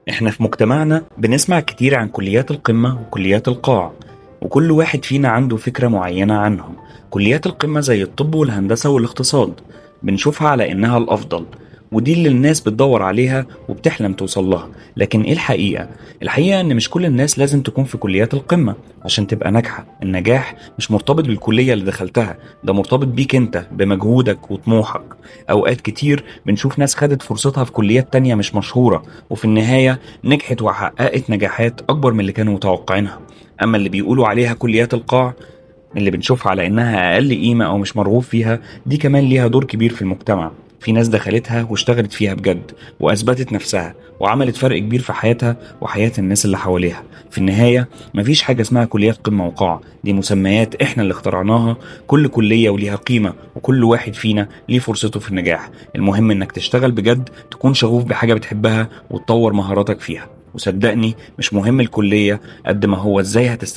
احنا في مجتمعنا بنسمع كتير عن كليات القمة وكليات القاع، وكل واحد فينا عنده فكرة معينة عنهم. كليات القمة زي الطب والهندسة والاقتصاد بنشوفها على إنها الأفضل، ودي اللي الناس بتدور عليها وبتحلم توصل لها. لكن إيه الحقيقة؟ الحقيقة إن مش كل الناس لازم تكون في كليات القمة عشان تبقى ناجحة. النجاح مش مرتبط بالكلية اللي دخلتها، ده مرتبط بيك انت بمجهودك وطموحك. أوقات كتير بنشوف ناس خدت فرصتها في كليات تانية مش مشهورة، وفي النهاية نجحت وحققت نجاحات أكبر من اللي كانوا متوقعينها. أما اللي بيقولوا عليها كليات القاع، اللي بنشوفها على إنها أقل قيمة أو مش مرغوب فيها، دي كمان ليها دور كبير في المجتمع. في ناس دخلتها واشتغلت فيها بجد وأثبتت نفسها وعملت فرق كبير في حياتها وحياة الناس اللي حواليها. في النهاية مفيش حاجة اسمها كليات قمة وقاع، دي مسميات احنا اللي اخترعناها. كل كلية وليها قيمة، وكل واحد فينا ليه فرصته في النجاح. المهم انك تشتغل بجد، تكون شغوف بحاجة بتحبها وتطور مهاراتك فيها. وصدقني مش مهم الكلية قد ما هو ازاي هتستمتع